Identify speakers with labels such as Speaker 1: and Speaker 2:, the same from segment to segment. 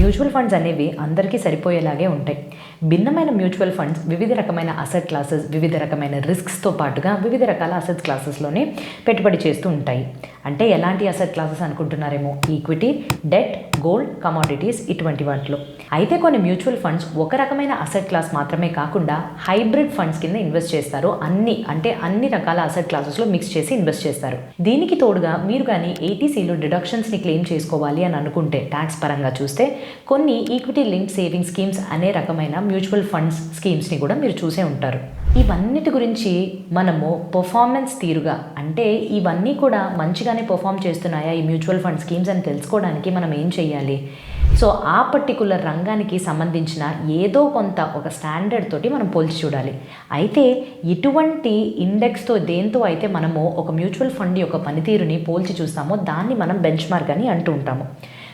Speaker 1: Mutual funds అనేవి అందరికీ సరిపోయేలాగే ఉంటాయి. భిన్నమైన మ్యూచువల్ ఫండ్స్ వివిధ రకమైన అసెట్ క్లాసెస్, వివిధ రకమైన రిస్క్స్తో పాటుగా వివిధ రకాల అసెట్ క్లాసెస్లోనే పెట్టుబడి చేస్తూ ఉంటాయి. అంటే ఎలాంటి అసెట్ క్లాసెస్ అనుకుంటున్నారేమో, ఈక్విటీ, డెట్, గోల్డ్, కమోడిటీస్ ఇటువంటి వాటిలో. అయితే కొన్ని మ్యూచువల్ ఫండ్స్ ఒక రకమైన అసెట్ క్లాస్ మాత్రమే కాకుండా హైబ్రిడ్ ఫండ్స్ కింద ఇన్వెస్ట్ చేస్తారు. అన్ని రకాల అసెట్ క్లాసెస్లో మిక్స్ చేసి ఇన్వెస్ట్ చేస్తారు. దీనికి తోడుగా మీరు కానీ ఏటీసీలో డిడక్షన్స్ని క్లెయిమ్ చేసుకోవాలి అని అనుకుంటే ట్యాక్స్ పరంగా చూస్తే కొన్ని ఈక్విటీ లింక్ సేవింగ్ స్కీమ్స్ అనే రకమైన మ్యూచువల్ ఫండ్స్ స్కీమ్స్ని కూడా మీరు చూసే ఉంటారు. ఇవన్నిటి గురించి మనము పర్ఫార్మెన్స్ తీరుగా, అంటే ఇవన్నీ కూడా మంచిగానే పర్ఫామ్ చేస్తున్నాయా ఈ మ్యూచువల్ ఫండ్ స్కీమ్స్ అని తెలుసుకోవడానికి మనం ఏం చేయాలి? సో ఆ పర్టికులర్ రంగానికి సంబంధించిన ఏదో కొంత ఒక స్టాండర్డ్ తోటి మనం పోల్చి చూడాలి. అయితే ఇటువంటి ఇండెక్స్తో దేంతో అయితే మనము ఒక మ్యూచువల్ ఫండ్ యొక్క పనితీరుని పోల్చి చూస్తామో దాన్ని మనం బెంచ్ మార్క్ అని అంటూ ఉంటాము.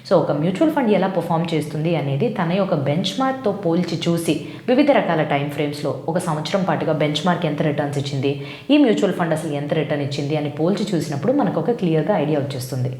Speaker 1: సో ఒక మ్యూచువల్ ఫండ్ ఎలా పర్ఫామ్ చేస్తుంది అనేది తన యొక్క బెంచ్ మార్క్తో పోల్చి చూసి వివిధ రకాల టైం ఫ్రేమ్స్లో ఒక సంవత్సరం పాటుగా బెంచ్ మార్క్ ఎంత రిటర్న్స్ ఇచ్చింది, ఈ మ్యూచువల్ ఫండ్ అసలు ఎంత రిటర్న్ ఇచ్చింది అని పోల్చి చూసినప్పుడు మనకు ఒక క్లియర్గా ఐడియా వచ్చేస్తుంది.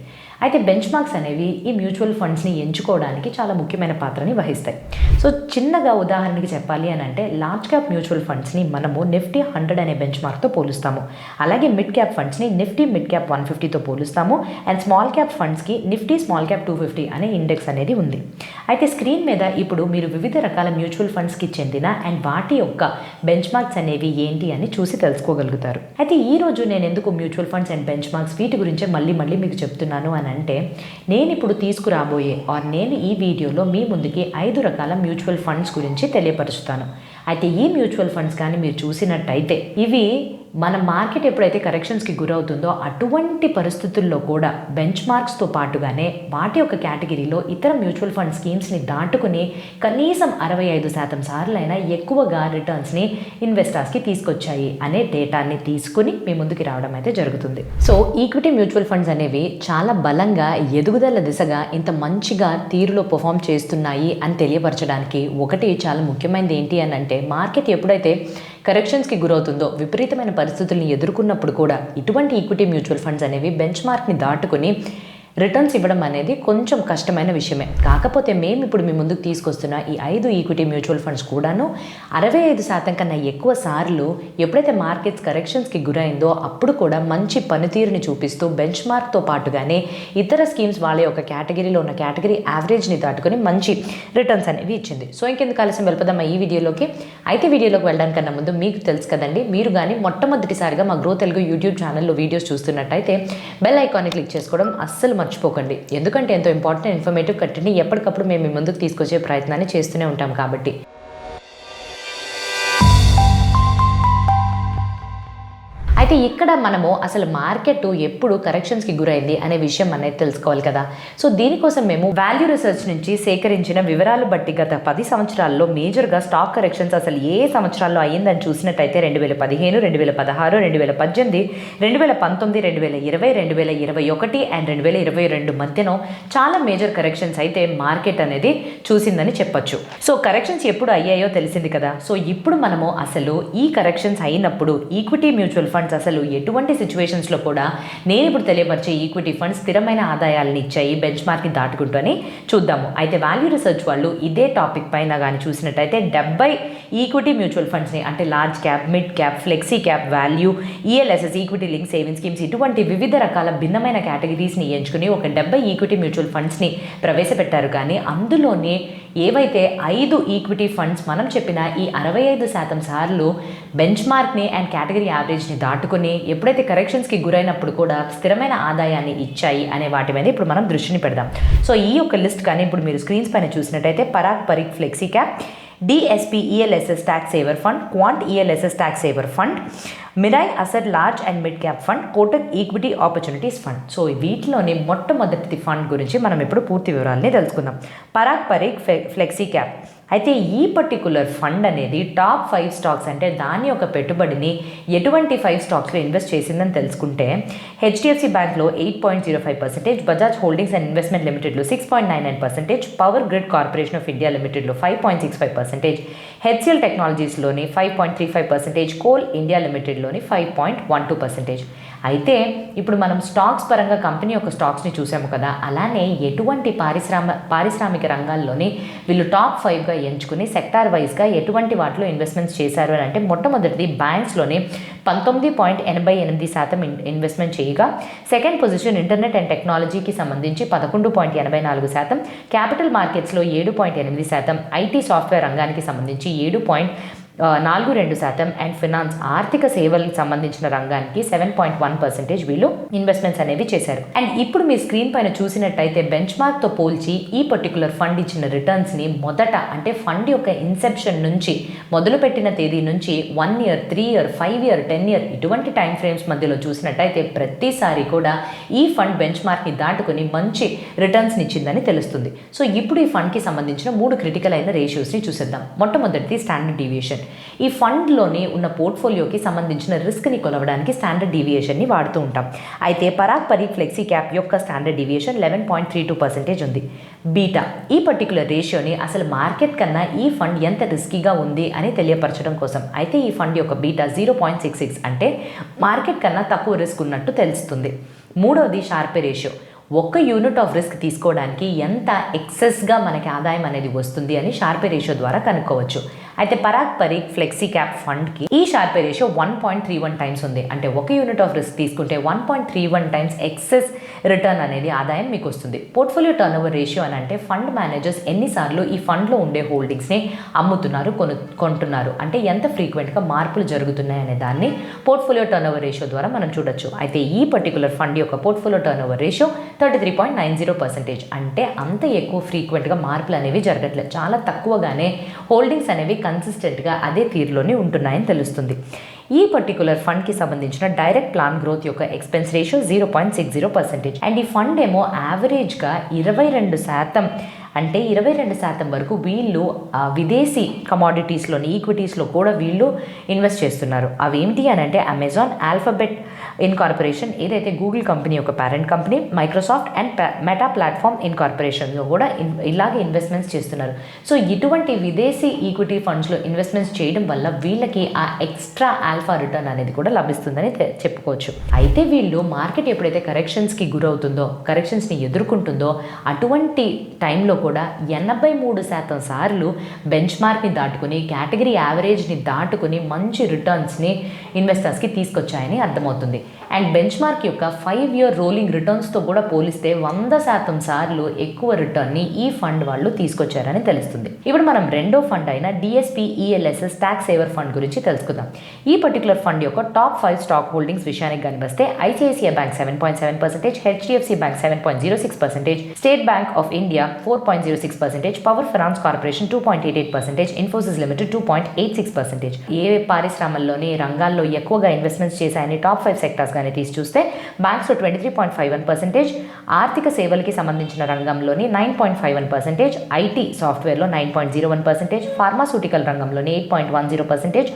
Speaker 1: అయితే బెంచ్ మార్క్స్ అనేవి ఈ మ్యూచువల్ ఫండ్స్ని ఎంచుకోవడానికి చాలా ముఖ్యమైన పాత్రని వహిస్తాయి. సో చిన్నగా ఉదాహరణకి చెప్పాలి అని అంటే, లార్జ్ క్యాప్ మ్యూచువల్ ఫండ్స్ని మనము నిఫ్టీ 100 అనే బెంచ్ మార్క్తో పోలుస్తాము. అలాగే మిడ్ క్యాప్ ఫండ్స్ని నిఫ్టీ మిడ్ క్యాప్ 150తో పోలుస్తాము. అండ్ స్మాల్ క్యాప్ ఫండ్స్కి నిఫ్టీ స్మాల్ క్యాప్ 250 అనే ఇండెక్స్ అనేది ఉంది. అయితే స్క్రీన్ మీద ఇప్పుడు మీరు వివిధ రకాల మ్యూచువల్ ఫండ్స్కి చెందిన అండ్ వాటి యొక్క బెంచ్ మార్క్స్ అనేవి ఏంటి అని చూసి తెలుసుకోగలుగుతారు. అయితే ఈరోజు నేను ఎందుకు mutual funds and bench marks వీటి గురించే మళ్ళీ మీకు చెప్తున్నాను అని అంటే, నేను ఇప్పుడు తీసుకురాబోయే నేను ఈ వీడియోలో మీ ముందుకి 5 రకాల మ్యూచువల్ ఫండ్స్ గురించి తెలియపరుచుతాను. అయితే ఈ మ్యూచువల్ ఫండ్స్ కానీ మీరు చూసినట్టయితే ఇవి మన మార్కెట్ ఎప్పుడైతే కరెక్షన్స్కి గురవుతుందో అటువంటి పరిస్థితుల్లో కూడా బెంచ్ మార్క్స్తో పాటుగానే వాటి యొక్క కేటగిరీలో ఇతర మ్యూచువల్ ఫండ్ స్కీమ్స్ని దాటుకుని కనీసం 65% సార్లైనా ఎక్కువగా రిటర్న్స్ని ఇన్వెస్టర్స్కి తీసుకొచ్చాయి అనే డేటాని తీసుకుని మీ ముందుకి రావడం అయితే జరుగుతుంది. సో ఈక్విటీ మ్యూచువల్ ఫండ్స్ అనేవి చాలా బలంగా ఎదుగుదల దిశగా ఇంత మంచిగా తీరులో పర్ఫామ్ చేస్తున్నాయి అని తెలియపరచడానికి ఒకటి చాలా ముఖ్యమైనది ఏంటి అని అంటే, మార్కెట్ ఎప్పుడైతే కరెక్షన్స్కి గురవుతుందో, విపరీతమైన పరిస్థితుల్ని ఎదుర్కొన్నప్పుడు కూడా ఇటువంటి ఈక్విటీ మ్యూచువల్ ఫండ్స్ అనేవి బెంచ్ మార్క్ని దాటుకుని రిటర్న్స్ ఇవ్వడం అనేది కొంచెం కష్టమైన విషయమే. కాకపోతే మేము ఇప్పుడు మీ ముందుకు తీసుకొస్తున్న ఈ 5 ఈక్విటీ మ్యూచువల్ ఫండ్స్ కూడాను 65% కన్నా ఎక్కువ సార్లు ఎప్పుడైతే మార్కెట్స్ కరెక్షన్స్కి గురైందో అప్పుడు కూడా మంచి పనితీరుని చూపిస్తూ బెంచ్ మార్క్తో పాటుగానే ఇతర స్కీమ్స్ వాళ్ళ యొక్క కేటగిరీలో ఉన్న కేటగిరీ యావరేజ్ని దాటుకొని మంచి రిటర్న్స్ అనేవి ఇచ్చింది. సో ఇంకెందుకు ఆలస్యం వెళ్ళిపోదామా ఈ వీడియోలోకి. అయితే వీడియోలోకి వెళ్ళడానికన్నా ముందు మీకు తెలుసు కదండి, మీరు కానీ మొట్టమొదటిసారిగా మా గ్రో తెలుగు యూట్యూబ్ ఛానల్లో వీడియోస్ చూస్తున్నట్టయితే బెల్ ఐకాన్ని క్లిక్ చేసుకోవడం అస్సలు మర్చిపోకండి. ఎందుకంటే ఎంతో ఇంపార్టెంట్ ఇన్ఫర్మేటివ్ కంటెంట్ని ఎప్పటికప్పుడు మేము మీ ముందుకు తీసుకొచ్చే ప్రయత్నాన్ని చేస్తూనే ఉంటాం కాబట్టి. అయితే ఇక్కడ మనము అసలు మార్కెట్ ఎప్పుడు కరెక్షన్స్కి గురైంది అనే విషయం అనేది తెలుసుకోవాలి కదా. సో దీనికోసం మేము వాల్యూ రీసెర్చ్ నుంచి సేకరించిన వివరాలు బట్టి గత 10 సంవత్సరాల్లో మేజర్గా స్టాక్ కరెక్షన్స్ అసలు ఏ సంవత్సరాల్లో అయ్యిందని చూసినట్టయితే 2015, 2016, 2018, 2019, 2020, 2021 అండ్ 2022 మధ్యన చాలా మేజర్ కరెక్షన్స్ అయితే మార్కెట్ అనేది చూసిందని చెప్పొచ్చు. సో కరెక్షన్స్ ఎప్పుడు అయ్యాయో తెలిసింది కదా. సో ఇప్పుడు మనము అసలు ఈ కరెక్షన్స్ అయినప్పుడు ఈక్విటీ మ్యూచువల్ ఫండ్స్ అసలు ఎటువంటి సిచ్యువేషన్స్లో కూడా నేను ఇప్పుడు తెలియపరిచే ఈక్విటీ ఫండ్స్ స్థిరమైన ఆదాయాలను ఇచ్చాయి బెంచ్ మార్క్ని దాటుకుంటూ అని చూద్దాము. అయితే వాల్యూ రీసెర్చ్ వాళ్ళు ఇదే టాపిక్ పైన కానీ చూసినట్టయితే 70 ఈక్విటీ మ్యూచువల్ ఫండ్స్ని, అంటే large cap, mid cap, flexi cap, value, ELSS, equity link saving schemes ఇటువంటి వివిధ రకాల భిన్నమైన కేటగిరీస్ని ఎంచుకుని ఒక 70 ఈక్విటీ మ్యూచువల్ ఫండ్స్ని ప్రవేశపెట్టారు. కానీ అందులోనే ఏవైతే 5 ఈక్విటీ ఫండ్స్ మనం చెప్పిన ఈ 65% సార్లు బెంచ్ మార్క్ని అండ్ కేటగిరీ యావరేజ్ని దాటుకుని ఎప్పుడైతే కరెక్షన్స్కి గురైనప్పుడు కూడా స్థిరమైన ఆదాయాన్ని ఇచ్చాయి అనే వాటి మీద ఇప్పుడు మనం దృష్టిని పెడదాం. సో ఈ యొక్క లిస్ట్ కానీ ఇప్పుడు మీరు స్క్రీన్స్ పైన చూసినట్టయితే Parag Parikh flexi cap, DSP ELSS tax saver fund, quant ELSS tax saver fund, Mirae asset large and mid cap fund, Kotak equity opportunities fund. So వీటిలోని మొట్టమొదటి ఫండ్ గురించి మనం ఇప్పుడు పూర్తి వివరాలని తెలుసుకుందాం. Parag Parikh flexi cap. అయితే ఈ పర్టికులర్ ఫండ్ అనేది టాప్ 5 స్టాక్స్, అంటే దాని యొక్క పెట్టుబడిని ఎటువంటి 5 స్టాక్స్లో ఇన్వెస్ట్ చేసిందని తెలుసుకుంటే, HDFC బ్యాంక్లో 8.05%, బజాజ్ హోల్డింగ్స్ అండ్ ఇన్వెస్ట్మెంట్ లిమిటెడ్లో 6.99%, power grid corporation of India లిమిటెడ్లో 5.65%, HCL టెక్నాలజీస్లోని 5.35%, కోల్ ఇండియా లిమిటెడ్లోని 5.12%. అయితే ఇప్పుడు మనం స్టాక్స్ పరంగా కంపెనీ యొక్క స్టాక్స్ని చూసాము కదా, అలానే ఎటువంటి పారిశ్రామిక రంగాల్లోని వీళ్ళు టాప్ 5గా ఎంచుకుని సెక్టార్ వైజ్గా ఎటువంటి వాటిలో ఇన్వెస్ట్మెంట్స్ చేశారు అని అంటే, మొట్టమొదటిది బ్యాంక్స్లోనే 19.88% ఇన్వెస్ట్మెంట్ చేయగా, సెకండ్ పొజిషన్ ఇంటర్నెట్ అండ్ టెక్నాలజీకి సంబంధించి 11.84%, క్యాపిటల్ మార్కెట్స్లో 7.8%, ఐటీ సాఫ్ట్వేర్ రంగానికి సంబంధించి 7.42% అండ్ ఫినాన్స్ ఆర్థిక సేవలకు సంబంధించిన రంగానికి 7.1% వీళ్ళు ఇన్వెస్ట్మెంట్స్ అనేవి చేశారు. అండ్ ఇప్పుడు మీ స్క్రీన్ పైన చూసినట్టయితే బెంచ్ మార్క్తో పోల్చి ఈ పర్టికులర్ ఫండ్ ఇచ్చిన రిటర్న్స్ని మొదట అంటే ఫండ్ యొక్క ఇన్సెప్షన్ నుంచి మొదలుపెట్టిన తేదీ నుంచి 1 ఇయర్ 3 ఇయర్ 5 ఇయర్ 10 ఇయర్ ఇటువంటి టైం ఫ్రేమ్స్ మధ్యలో చూసినట్టయితే ప్రతిసారి కూడా ఈ ఫండ్ బెంచ్ మార్క్ని దాటుకుని మంచి రిటర్న్స్ని ఇచ్చిందని తెలుస్తుంది. సో ఇప్పుడు ఈ ఫండ్కి సంబంధించిన 3 క్రిటికల్ అయిన రేషియోస్ని చూసేద్దాం. మొట్టమొదటిది స్టాండర్డ్ డీవియేషన్. ఈ ఫండ్లోని ఉన్న పోర్ట్ఫోలియోకి సంబంధించిన రిస్క్ని కొలవడానికి స్టాండర్డ్ డీవియేషన్ని వాడుతూ ఉంటాం. అయితే పరాగ్ పరీక్ ఫ్లెక్సీ క్యాప్ యొక్క స్టాండర్డ్ డీవియేషన్ 11.32% ఉంది. బీటా ఈ పర్టికులర్ రేషియోని అసలు మార్కెట్ కన్నా ఈ ఫండ్ ఎంత రిస్కీగా ఉంది అని తెలియపరచడం కోసం. అయితే ఈ ఫండ్ యొక్క బీటా 0.66 అంటే మార్కెట్ కన్నా తక్కువ రిస్క్ ఉన్నట్టు తెలుస్తుంది. మూడవది షార్పే రేషియో. 1 యూనిట్ ఆఫ్ రిస్క్ తీసుకోవడానికి ఎంత ఎక్సెస్గా మనకి ఆదాయం అనేది వస్తుంది అని షార్పే రేషియో ద్వారా కనుక్కోవచ్చు. అయితే పరాగ్ పరీక్ ఫ్లెక్సీ క్యాప్ ఫండ్కి ఈ షార్పే రేషియో 1.31 టైమ్స్ ఉంది. అంటే 1 యూనిట్ ఆఫ్ రిస్క్ తీసుకుంటే 1.31 టైమ్స్ ఎక్సెస్ రిటర్న్ అనేది ఆదాయం మీకు వస్తుంది. పోర్ట్ఫోలియో టర్న్ ఓవర్ రేషియో అని అంటే ఫండ్ మేనేజర్స్ ఎన్నిసార్లు ఈ ఫండ్లో ఉండే హోల్డింగ్స్ని అమ్ముతున్నారు, కొంటున్నారు, అంటే ఎంత ఫ్రీక్వెంట్గా మార్పులు జరుగుతున్నాయి అనే దాన్ని పోర్ట్ఫోలియో టర్న్ ఓవర్ రేషియో ద్వారా మనం చూడొచ్చు. అయితే ఈ పర్టికులర్ ఫండ్ యొక్క పోర్ట్ఫోలియో టర్న్ ఓవర్ రేషియో 33.90%. అంటే అంత ఎక్కువ ఫ్రీక్వెంట్గా మార్పులు అనేవి జరగట్లేదు, చాలా తక్కువగానే హోల్డింగ్స్ అనేవి కన్సిస్టెంట్గా అదే తీరులోనే ఉంటున్నాయని తెలుస్తుంది. ఈ పర్టికులర్ ఫండ్కి సంబంధించిన డైరెక్ట్ ప్లాన్ గ్రోత్ యొక్క ఎక్స్పెన్స్ రేషియో 0.60%. అండ్ ఈ ఫండ్ ఏమో యావరేజ్గా 22% అంటే 22% వరకు వీళ్ళు విదేశీ కమాడిటీస్లోని ఈక్విటీస్లో కూడా వీళ్ళు ఇన్వెస్ట్ చేస్తున్నారు. అవి ఏమిటి అని అంటే అమెజాన్, ఆల్ఫాబెట్ ఇన్కార్పొరేషన్ ఏదైతే గూగుల్ కంపెనీ యొక్క parent company, Microsoft and Meta platform ఇన్కార్పొరేషన్లో కూడా ఇలాగే ఇన్వెస్ట్మెంట్స్ చేస్తున్నారు. సో ఇటువంటి విదేశీ ఈక్విటీ ఫండ్స్లో ఇన్వెస్ట్మెంట్స్ చేయడం వల్ల వీళ్ళకి ఆ ఎక్స్ట్రా ఆల్ఫా రిటర్న్ అనేది కూడా లభిస్తుందని చెప్పుకోవచ్చు. అయితే వీళ్ళు మార్కెట్ ఎప్పుడైతే కరెక్షన్స్కి గురవుతుందో, కరెక్షన్స్ని ఎదుర్కొంటుందో అటువంటి టైంలో కూడా 83% సార్లు బెంచ్ మార్క్ని దాటుకుని కేటగిరీ యావరేజ్ని దాటుకుని మంచి రిటర్న్స్ని ఇన్వెస్టర్స్కి తీసుకొచ్చాయని అర్థమవుతుంది. అండ్ బెంచ్ మార్క్ యొక్క 5 ఇయర్ రోలింగ్ రిటర్న్స్తో కూడా పోలిస్తే 100% సార్లు ఎక్కువ రిటర్న్ని ఈ ఫండ్ వాళ్ళు తీసుకొచ్చారని తెలుస్తుంది. ఇప్పుడు మనం రెండో ఫండ్ అయిన DSP ELSS tax saver fund గురించి తెలుసుకుందాం. ఈ పర్టికులర్ ఫండ్ యొక్క టాప్ 5 స్టాక్ హోల్డింగ్స్ విషయానికి కనిపిస్తే ICICI bank 7.7%, HDFC bank 7.06%, state bank of India 4.06%, power finance corporation 2.88%, Infosys limited 2.86%. ఏ పారిశ్రమల్లోని రంగాల్లో ఎక్కువగా ఇన్వెస్ట్మెంట్స్ చేశాయని టాప్ 5 సెక్టార్స్ కానీ తీసి చూస్తే బ్యాంక్స్లో 23.51%, ఆర్థిక సేవలకి సంబంధించిన రంగంలోని 9.51%, ఐటీ సాఫ్ట్వేర్లో 9.01%, ఫార్మాస్యూటికల్ రంగంలోని 8.10%,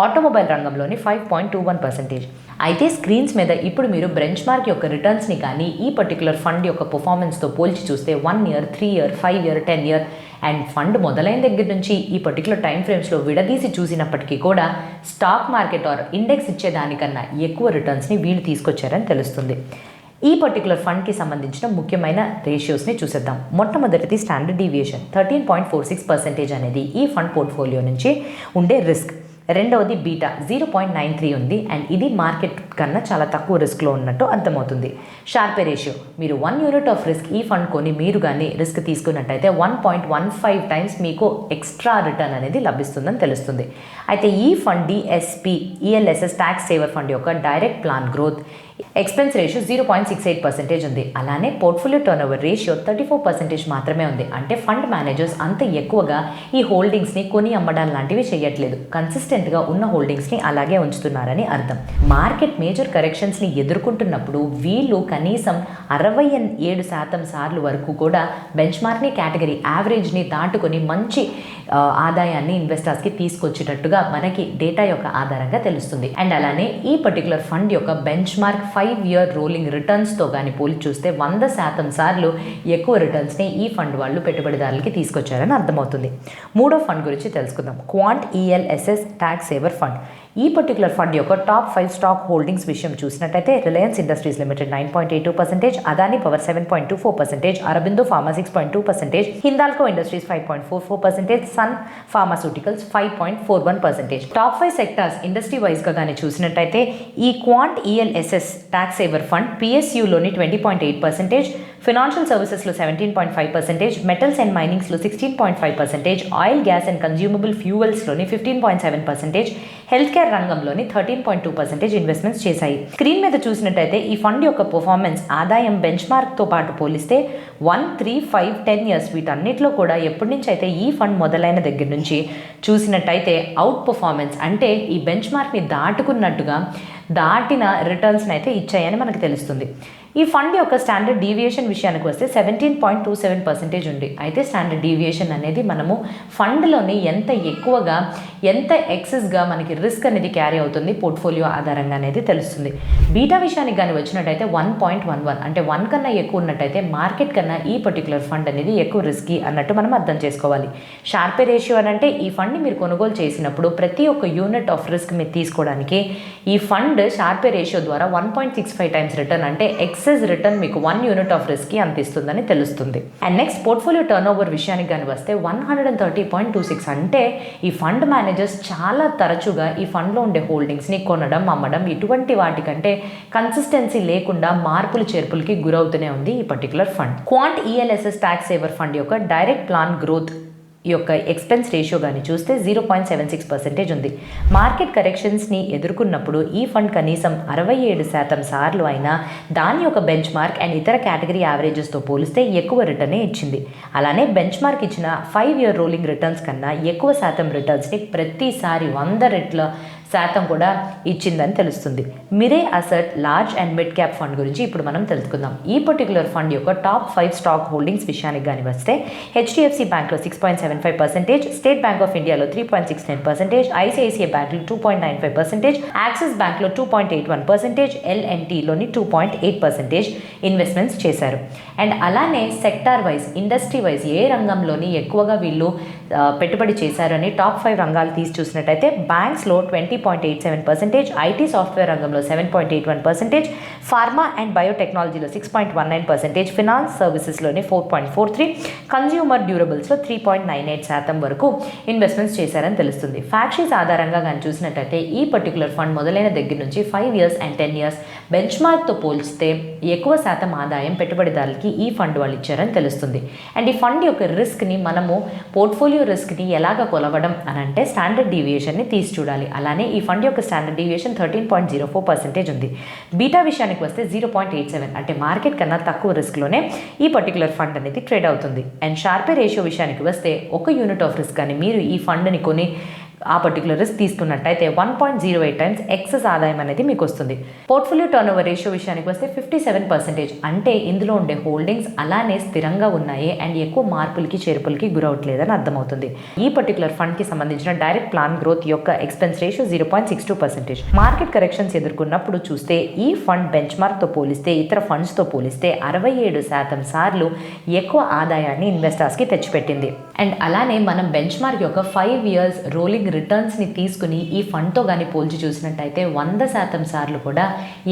Speaker 1: ఆటోమొబైల్ రంగంలోని 5.21%. అయితే స్క్రీన్స్ మీద ఇప్పుడు మీరు బెంచ్ మార్క్ యొక్క రిటర్న్స్ని కానీ ఈ పర్టికులర్ ఫండ్ యొక్క పర్ఫార్మెన్స్తో పోల్చి చూస్తే 1 year 3 year 5 year 10 year and fund మొదలైన దగ్గర నుంచి ఈ పర్టికులర్ టైం ఫ్రేమ్స్లో విడదీసి చూసినప్పటికీ కూడా స్టాక్ మార్కెట్ ఆర్ ఇండెక్స్ ఇచ్చేదానికన్నా ఎక్కువ రిటర్న్స్ని వీళ్ళు తీసుకొచ్చారని తెలుస్తుంది. ఈ పర్టికులర్ ఫండ్కి సంబంధించిన ముఖ్యమైన రేషియోస్ని చూసేద్దాం. మొట్టమొదటిది స్టాండర్డ్ డీవియేషన్ 13.46% అనేది ఈ ఫండ్ పోర్ట్ఫోలియో నుంచి ఉండే రిస్క్. రెండవది బీటా 0.93 ఉంది అండ్ ఇది మార్కెట్ కన్నా చాలా తక్కువ రిస్క్లో ఉన్నట్టు అర్థమవుతుంది. షార్పే రేషియో మీరు 1 యూనిట్ ఆఫ్ రిస్క్ ఈ ఫండ్ కొని మీరు కానీ రిస్క్ తీసుకున్నట్టయితే 1.15 టైమ్స్ మీకు ఎక్స్ట్రా రిటర్న్ అనేది లభిస్తుందని తెలుస్తుంది. అయితే ఈ fund DSP ELSS tax saver fund యొక్క direct plan growth expense ratio 0.68% ఉంది. అలానే పోర్ట్ఫోలియో టర్న్ ఓవర్ రేషియో 34% మాత్రమే ఉంది. అంటే ఫండ్ మేనేజర్స్ అంత ఎక్కువగా ఈ హోల్డింగ్స్ని కొని అమ్మడాలు లాంటివి చేయట్లేదు, కన్సిస్టెంట్గా ఉన్న హోల్డింగ్స్ని అలాగే ఉంచుతున్నారని అర్థం. మార్కెట్ మేజర్ కరెక్షన్స్ని ఎదుర్కొంటున్నప్పుడు వీళ్ళు కనీసం 67% సార్లు వరకు కూడా బెంచ్ మార్క్ని కేటగిరీ యావరేజ్ని దాటుకొని మంచి ఆదాయాన్ని ఇన్వెస్టర్స్కి తీసుకొచ్చేటట్టుగా మనకి డేటా యొక్క ఆధారంగా తెలుస్తుంది. అండ్ అలానే ఈ పర్టికులర్ ఫండ్ యొక్క బెంచ్ మార్క్ 5 ఇయర్ రోలింగ్ రిటర్న్స్తో కానీ పోల్చి చూస్తే 100% సార్లు ఎక్కువ రిటర్న్స్ని ఈ ఫండ్ వాళ్ళు పెట్టుబడిదారులకి తీసుకొచ్చారని అర్థమవుతుంది. మూడో ఫండ్ గురించి తెలుసుకుందాం. Quant ELSS tax saver fund. ఈ పర్టికులర్ ఫండ్ యొక్క టాప్ 5 స్టాక్ హోల్డింగ్స్ విషయం చూసినట్టయితే Reliance industries limited 9.82%, Adani power 7.24%, Aurobindo pharma 6.2%, Hindalco industries 5.44%, Sun pharmaceuticals 5.41%. Top 5 sectors industry వైజ్గా కానీ చూసినట్టయితే ఈ quant ELSS tax saver fund పిఎస్యులోని 20.8%, ఫినాన్షియల్ సర్వీసెస్లో 17.5%, మెటల్స్ అండ్ మైనింగ్స్లో 16.5%, ఆయిల్ గ్యాస్ అండ్ కన్జ్యూమబుల్ ఫ్యూయల్స్లోని 15.7%, హెల్త్ కేర్ రంగంలోని 13.2% ఇన్వెస్ట్మెంట్స్ చేశాయి. స్క్రీన్ మీద చూసినట్టయితే ఈ ఫండ్ యొక్క పర్ఫార్మెన్స్ ఆదాయం బెంచ్ మార్క్తో పాటు పోలిస్తే 1, 3, 5, 10 ఇయర్స్ వీటన్నిటిలో కూడా ఎప్పటి నుంచి అయితే ఈ ఫండ్ మొదలైన దగ్గర నుంచి చూసినట్టయితే అవుట్ పర్ఫార్మెన్స్ అంటే ఈ బెంచ్ మార్క్ని దాటిన రిటర్న్స్ని అయితే ఇచ్చాయని మనకు తెలుస్తుంది. ఈ ఫండ్ యొక్క స్టాండర్డ్ డీవియేషన్ విషయానికి వస్తే 17.27% ఉంది. అయితే స్టాండర్డ్ డీవియేషన్ అనేది మనము ఫండ్లోని ఎంత ఎక్కువగా ఎంత ఎక్సెస్గా మనకి రిస్క్ అనేది క్యారీ అవుతుంది పోర్ట్ఫోలియో ఆధారంగా అనేది తెలుస్తుంది. బీటా విషయానికి కానీ వచ్చినట్టయితే 1.11 అంటే 1 కన్నా ఎక్కువ ఉన్నట్టయితే మార్కెట్ కన్నా ఈ పర్టికులర్ ఫండ్ అనేది ఎక్కువ రిస్కీ అన్నట్టు మనం అర్థం చేసుకోవాలి. షార్పే రేషియో అని అంటే ఈ ఫండ్ని మీరు కొనుగోలు చేసినప్పుడు ప్రతి ఒక్క యూనిట్ ఆఫ్ రిస్క్ మీరు తీసుకోవడానికి ఈ ఫండ్ షార్పే రేషియో ద్వారా 1.65 టైమ్స్ రిటర్న్ అంటే ఎక్సెస్ రిటర్న్ మీకు 1 యూనిట్ ఆఫ్ రిస్క్ కి అందిస్తుందని తెలుస్తుంది. And next portfolio turn over విషయానికి కానీ వస్తే 130.26 అంటే ఈ ఫండ్ మేనేజర్స్ చాలా తరచుగా ఈ ఫండ్లో ఉండే హోల్డింగ్స్ని కొనడం అమ్మడం ఇటువంటి వాటికంటే కన్సిస్టెన్సీ లేకుండా మార్పులు చేర్పులకి గురవుతూనే ఉంది ఈ particular fund. Quant ELSS tax saver fund యొక్క డైరెక్ట్ ప్లాన్ గ్రోత్ యొక్క ఎక్స్పెన్స్ రేషియో కానీ చూస్తే 0.76% ఉంది. మార్కెట్ కరెక్షన్స్ని ఎదుర్కొన్నప్పుడు ఈ ఫండ్ కనీసం 67% సార్లు అయినా దాని యొక్క బెంచ్ మార్క్ అండ్ ఇతర కేటగిరీ యావరేజెస్తో పోలిస్తే ఎక్కువ రిటర్నే ఇచ్చింది. అలానే బెంచ్ మార్క్ ఇచ్చిన 5 ఇయర్ రోలింగ్ రిటర్న్స్ కన్నా ఎక్కువ శాతం రిటర్న్స్ని ప్రతిసారి 100 రెట్ల శాతం కూడా ఇచ్చిందని తెలుస్తుంది. Mirae asset large and mid cap fund గురించి ఇప్పుడు మనం తెలుసుకుందాం. ఈ పర్టికులర్ ఫండ్ యొక్క టాప్ 5 స్టాక్ హోల్డింగ్స్ విషయానికి కానీ వస్తే హెచ్డిఎఫ్సి బ్యాంక్లో 6.75%, స్టేట్ బ్యాంక్ ఆఫ్ ఇండియాలో 3.69%, ఐసిఐసిఐ బ్యాంక్లో 2.95%, యాక్సిస్ బ్యాంక్లో 2.81%, ఎల్ఎన్టీలోని 2.8% ఇన్వెస్ట్మెంట్స్ చేశారు. అండ్ అలానే సెక్టార్ వైజ్ ఇండస్ట్రీ వైజ్ ఏ రంగంలోని ఎక్కువగా వీళ్ళు పెట్టుబడి చేశారని టాప్ 5 రంగాలు తీసి చూసినట్టయితే బ్యాంక్స్లో 20.87%, ఐటీ సాఫ్ట్వేర్ రంగంలో 7.81%, ఫార్మా అండ్ బయోటెక్నాలజీలో 6.19%, ఫినాన్స్ సర్వీసెస్లోని 4.43%, కన్జ్యూమర్ డ్యూరబుల్స్లో 3.98% వరకు ఇన్వెస్ట్మెంట్స్ చేశారని తెలుస్తుంది. ఫ్యాక్టరీస్ ఆధారంగా కానీ చూసినట్టయితే ఈ పర్టికులర్ ఫండ్ మొదలైన దగ్గర నుంచి 5 ఇయర్స్ అండ్ 10 ఇయర్స్ బెంచ్ మార్క్తో పోల్చితే ఎక్కువ శాతం ఆదాయం పెట్టుబడిదారులకి ఈ ఫండ్ వాళ్ళు ఇచ్చారని తెలుస్తుంది. అండ్ ఈ ఫండ్ యొక్క రిస్క్ని మనము పోర్ట్ఫోలియో రిస్క్ని ఎలాగ కొలవడం అని అంటే స్టాండర్డ్ డీవియేషన్ని తీసి చూడాలి. అలానే ఈ ఫండ్ యొక్క స్టాండర్డ్ డీవియేషన్ 13.04% ఉంది. బీటా విషయానికి వస్తే 0.87 అంటే మార్కెట్ కన్నా తక్కువ రిస్క్లోనే ఈ పర్టికులర్ ఫండ్ అనేది ట్రేడ్ అవుతుంది. అండ్ షార్పే రేషియో విషయానికి వస్తే 1 యూనిట్ ఆఫ్ రిస్క్ అని మీరు ఈ ఫండ్ని కొని ఆ పర్టికులర్ రిస్క్ తీసుకున్నట్టయితే 1.08 టైమ్స్ ఎక్సెస్ ఆదాయం అనేది మీకు వస్తుంది. పోర్ట్ఫోలియో టర్న్ ఓవర్ రేషియో విషయానికి వస్తే 57% అంటే ఇందులో ఉండే హోల్డింగ్స్ అలానే స్థిరంగా ఉన్నాయి అండ్ ఎక్కువ మార్పులకి చేర్పులకి గురవట్లేదని అర్థమవుతుంది. ఈ పర్టికులర్ ఫండ్కి సంబంధించిన డైరెక్ట్ ప్లాన్ గ్రోత్ యొక్క ఎక్స్పెన్స్ రేషియో 0.62%. మార్కెట్ కరెక్షన్స్ ఎదుర్కొన్నప్పుడు చూస్తే ఈ ఫండ్ బెంచ్ మార్క్తో పోలిస్తే ఇతర ఫండ్స్తో పోలిస్తే 67% సార్లు ఎక్కువ ఆదాయాన్ని ఇన్వెస్టర్స్కి తెచ్చిపెట్టింది. అండ్ అలానే మనం బెంచ్ మార్క్ యొక్క 5 ఇయర్స్ రోలింగ్ రిటర్న్స్ని తీసుకుని ఈ ఫండ్తో కానీ పోల్చి చూసినట్టయితే 100% సార్లు కూడా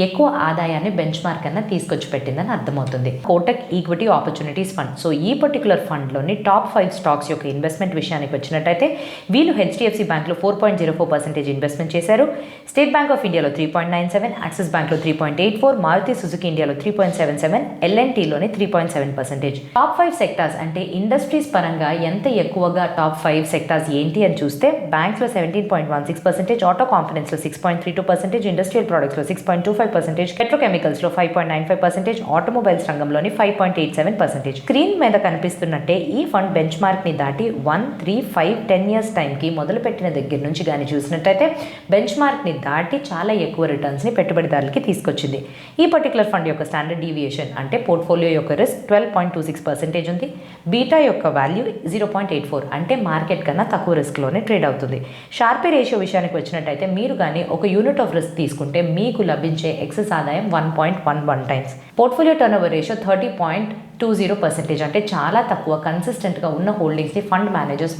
Speaker 1: ఎక్కువ ఆదాయాన్ని బెంచ్ మార్క్ అన్న తీసుకొచ్చి పెట్టిందని అర్థమవుతుంది. Kotak equity opportunities fund. So ఈ పర్టికులర్ ఫండ్లోని టాప్ 5 స్టాక్స్ యొక్క ఇన్వెస్ట్మెంట్ విషయానికి వచ్చినట్టయితే వీళ్ళు హెచ్డిఎఫ్సి బ్యాంక్లో 4.04% ఇన్వెస్ట్మెంట్ చేశారు, స్టేట్ బ్యాంక్ ఆఫ్ ఇండియాలో 3.97%, యాక్సిస్ బ్యాంక్లో 3.84%, మారుతి సుజుకి ఇండియాలో 3.77%, ఎల్ఎన్టీలోని 3.7%. టాప్ 5 సెక్టార్స్ అంటే ఇండస్ట్రీస్ పరంగా ఎంత ఎక్కువగా టాప్ 5 సెక్టార్స్ ఏంటి అని చూస్తే బ్యాంక్స్లో 17.16%, ఆటో కాంపోనెంట్స్లో 6.32%, ఇండస్ట్రియల్ ప్రొడక్ట్స్లో 6.25%, పెట్రోకెమికల్స్లో 5.95%, ఆటోమొబైల్స్ రంగంలోని 5.87%. స్క్రీన్ మీద కనిపిస్తున్నట్టే ఈ ఫండ్ బెంచ్ మార్క్ని దాటి 1, 3, 5, 10 ఇయర్స్ టైంకి మొదలుపెట్టిన దగ్గర నుంచి కానీ చూసినట్టయితే బెంచ్ మార్క్ని దాటి చాలా ఎక్కువ రిటర్న్స్ని పెట్టుబడిదారులకి తీసుకొచ్చింది. ఈ పర్టికులర్ ఫండ్ యొక్క స్టాండర్డ్ డీవియేషన్ అంటే పోర్ట్ఫోలియో యొక్క రిస్క్ 12.26% ఉంది. బీటా యొక్క వాల్యూ 0.84 అంటే మార్కెట్ కన్నా తక్కువ రిస్క్లోనే ట్రేడ్ అవుతుంది. ఉంటుంది. షార్పీ రేషియో విషయానికి వచ్చినట్టయితే మీరు కానీ ఒక యూనిట్ ఆఫ్ రిస్క్ తీసుకుంటే మీకు లభించే ఎక్సెస్ ఆదాయం 1.11 టైమ్స్. Portfolio turnover ratio 30.20%. అంటే చాలా తక్కువ. కన్సిస్టెంట్గా ఉన్న హోల్డింగ్స్ని ఫండ్ మేనేజర్స్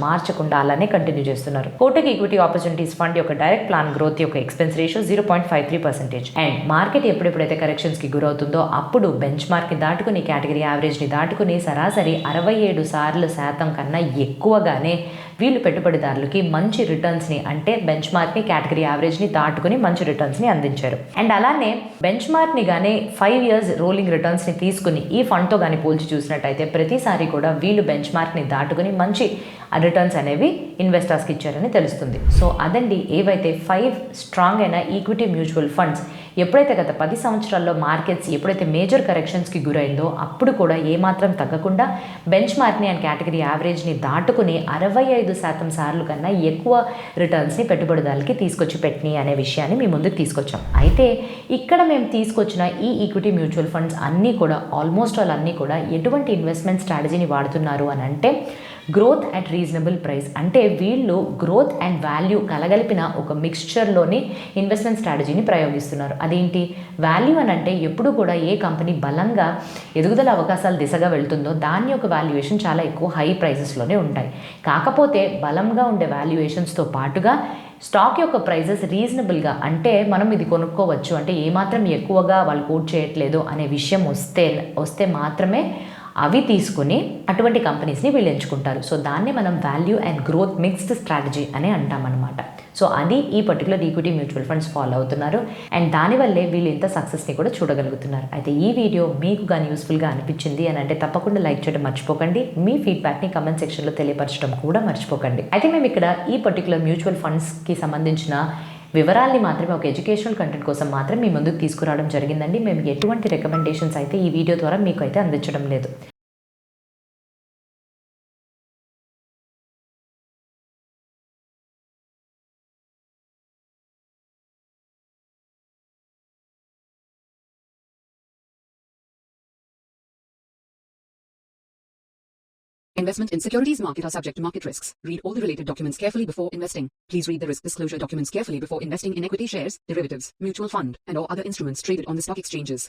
Speaker 1: మార్చకుండా అలానే కంటిన్యూ చేస్తున్నారు. కోటక్ ఈక్విటీ ఆపర్చునిటీస్ ఫండ్ యొక్క డైరెక్ట్ ప్లాన్ గ్రోత్ యొక్క ఎక్స్పెన్స్ రేషియో 0.53%. అండ్ మార్కెట్ ఎప్పుడెప్పుడైతే కరెక్షన్స్కి గురవుతుందో అప్పుడు బెంచ్ మార్క్ని దాటుకుని కేటగిరీ యావరేజ్ని దాటుకుని సరాసరి 67% కన్నా ఎక్కువగానే వీళ్ళు పెట్టుబడిదారులకి మంచి రిటర్న్స్ని, అంటే బెంచ్ మార్క్ని కేటగిరీ యావరేజ్ని దాటుకుని మంచి రిటర్న్స్ని అందించారు. అండ్ అలానే బెంచ్ మార్క్ని కానీ 5 years రోలింగ్ రిటర్న్స్ని తీసుకుని ఈ ఫండ్తో కానీ పోల్చి చూసినట్టయితే ప్రతిసారి కూడా వీళ్ళు బెంచ్ మార్క్ని దాటుకుని మంచి రిటర్న్స్ అనేవి ఇన్వెస్టర్స్కి ఇచ్చారని తెలుస్తుంది. సో అదండి ఏవైతే 5 స్ట్రాంగ్ అయిన ఈక్విటీ మ్యూచువల్ ఫండ్స్ ఎప్పుడైతే గత 10 సంవత్సరాల్లో మార్కెట్స్ ఎప్పుడైతే మేజర్ కరెక్షన్స్కి గురైందో అప్పుడు కూడా ఏమాత్రం తగ్గకుండా బెంచ్ మార్క్ని అండ్ కేటగిరీ యావరేజ్ని దాటుకుని 65% సార్లు కన్నా ఎక్కువ రిటర్న్స్ని పెట్టుబడిదారులకి తీసుకొచ్చి పెట్టినాయి అనే విషయాన్ని మీ ముందుకు తీసుకొచ్చాం. అయితే ఇక్కడ మేము తీసుకొచ్చిన ఈ ఈక్విటీ మ్యూచువల్ ఫండ్స్ అన్నీ కూడా ఆల్మోస్ట్ ఆల్ అన్నీ కూడా ఎటువంటి ఇన్వెస్ట్మెంట్ స్ట్రాటజీని వాడుతున్నారు అని అంటే గ్రోత్ అట్ రీజనబుల్ ప్రైస్. అంటే వీళ్ళు గ్రోత్ అండ్ వాల్యూ కలగలిపిన ఒక మిక్స్చర్లోని ఇన్వెస్ట్మెంట్ స్ట్రాటజీని ప్రయోగిస్తున్నారు. అదేంటి? వాల్యూ అని అంటే ఎప్పుడు కూడా ఏ కంపెనీ బలంగా ఎదుగుదల అవకాశాల దిశగా వెళ్తుందో దాని యొక్క వాల్యుయేషన్ చాలా ఎక్కువ హై ప్రైజెస్లోనే ఉంటాయి. కాకపోతే బలంగా ఉండే వాల్యుయేషన్స్తో పాటుగా స్టాక్ యొక్క ప్రైజెస్ రీజనబుల్గా, అంటే మనం ఇది కొనుక్కోవచ్చు, అంటే ఏమాత్రం ఎక్కువగా వాళ్ళు కోట్ చేయట్లేదు అనే విషయం వస్తే మాత్రమే అవి తీసుకుని అటువంటి కంపెనీస్ని వీళ్ళు ఎంచుకుంటారు. సో దాన్ని మనం value and growth mixed strategy అని అంటామన్నమాట. సో అది ఈ particular equity mutual funds follow అవుతున్నారు. అండ్ దానివల్లే వీళ్ళు ఇంత సక్సెస్ని కూడా చూడగలుగుతున్నారు. అయితే ఈ వీడియో మీకు కానీ యూస్ఫుల్గా అనిపించింది అని అంటే తప్పకుండా లైక్ చేయడం మర్చిపోకండి. మీ ఫీడ్బ్యాక్ని కమెంట్ సెక్షన్లో తెలియపరచడం కూడా మర్చిపోకండి. అయితే మేము ఇక్కడ ఈ పర్టికులర్ మ్యూచువల్ ఫండ్స్కి సంబంధించిన వివరాల్ని మాత్రమే ఒక ఎడ్యుకేషనల్ కంటెంట్ కోసం మాత్రం మీ ముందుకు తీసుకురావడం జరిగిందండి. మేము ఎటువంటి రికమెండేషన్స్ అయితే ఈ వీడియో ద్వారా మీకు అయితే అందించడం లేదు.
Speaker 2: Investment in securities market are subject to market risks. Read all the related documents carefully before investing. Please read the risk disclosure documents carefully before investing in equity shares, derivatives, mutual fund, and or other instruments traded on the stock exchanges.